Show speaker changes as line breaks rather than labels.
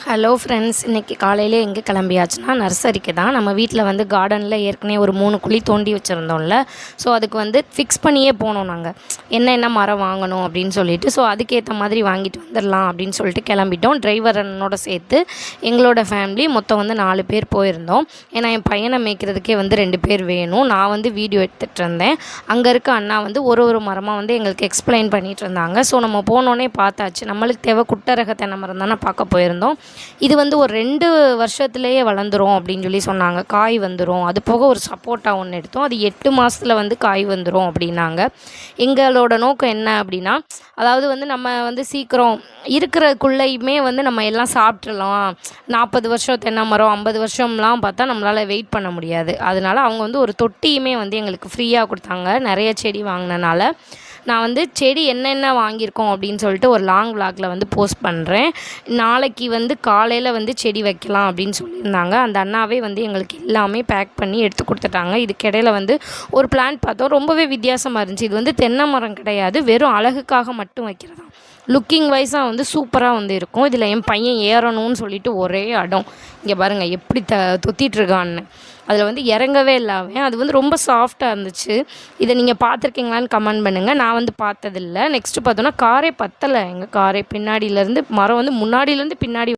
Hello friends, இன்றைக்கி காலையிலே எங்கே கிளம்பியாச்சுன்னா நர்சரிக்கு தான். நம்ம வீட்டில் வந்து கார்டனில் ஏற்கனவே ஒரு 3 குழி தோண்டி வச்சுருந்தோம்ல. ஸோ அதுக்கு வந்து ஃபிக்ஸ் பண்ணியே போனோம் நாங்கள், என்ன மரம் வாங்கணும் அப்படின்னு சொல்லிட்டு. ஸோ அதுக்கேற்ற மாதிரி வாங்கிட்டு வந்துடலாம் அப்படின்னு சொல்லிட்டு கிளம்பிட்டோம். டிரைவர் அண்ணனோட சேர்த்து எங்களோட ஃபேமிலி மொத்தம் வந்து 4 பேர் போயிருந்தோம். ஏன்னா என் பையனை மேய்க்கிறதுக்கே வந்து 2 பேர் வேணும். நான் வந்து வீடியோ எடுத்துகிட்டு இருந்தேன். அங்கே இருக்க அண்ணா வந்து ஒரு மரமாக வந்து எங்களுக்கு எக்ஸ்பிளைன் பண்ணிகிட்டு இருந்தாங்க. ஸோ நம்ம போனோன்னே பார்த்தாச்சு, நம்மளுக்கு தேவை குட்டை ரக தென்னை மரம் தானே பார்க்க போயிருந்தோம். இது வந்து ஒரு 2 வருஷத்துலேயே வளர்ந்துரும் அப்படின்னு சொல்லி சொன்னாங்க. காய் வந்துடும். அது போக ஒரு சப்போட்டா ஒன்று எடுத்தோம். அது 8 மாதத்தில் வந்து காய் வந்துடும் அப்படின்னாங்க. எங்களோட நோக்கம் என்ன அப்படின்னா, அதாவது வந்து நம்ம வந்து சீக்கிரம் இருக்கிறக்குள்ளேயுமே வந்து நம்ம எல்லாம் சாப்பிட்றலாம். 40 வருஷம் தென்னை மரம், 50 வருஷம்லாம் பார்த்தா நம்மளால் வெயிட் பண்ண முடியாது. அதனால அவங்க வந்து ஒரு தொட்டியுமே வந்து எங்களுக்கு ஃப்ரீயாக கொடுத்தாங்க. நிறைய செடி வாங்கினனால நான் வந்து செடி என்னென்ன வாங்கியிருக்கோம் அப்படின்னு சொல்லிட்டு ஒரு லாங் விளாகில் வந்து போஸ்ட் பண்ணுறேன். நாளைக்கு வந்து காலையில் வந்து செடி வைக்கலாம் அப்படின்னு சொல்லியிருந்தாங்க. அந்த அண்ணாவே வந்து எங்களுக்கு எல்லாமே பேக் பண்ணி எடுத்து கொடுத்துட்டாங்க. இதுக்கிடையில் வந்து ஒரு பிளான்ட் பார்த்தோம், ரொம்பவே வித்தியாசமாக இருந்துச்சு. இது வந்து தென்னை மரம் கிடையாது, வெறும் அழகுக்காக மட்டும் வைக்கிறதா. லுக்கிங் வைஸாக வந்து சூப்பராக வந்து இருக்கும். இதில் என் பையன் ஏறணும்னு சொல்லிட்டு ஒரே இடம். இங்கே பாருங்கள் எப்படி தொத்திட்டுருக்கான்னு. அதில் வந்து இறங்கவே இல்லாமல் அது வந்து ரொம்ப சாஃப்டாக இருந்துச்சு. இதை நீங்கள் பார்த்துருக்கீங்களான்னு கமெண்ட் பண்ணுங்கள். நான் வந்து பார்த்ததில்ல. நெக்ஸ்ட்டு பார்த்தோன்னா காரே பத்தலை. எங்கள் காரே பின்னாடியிலேருந்து மரம் வந்து முன்னாடியிலேருந்து பின்னாடி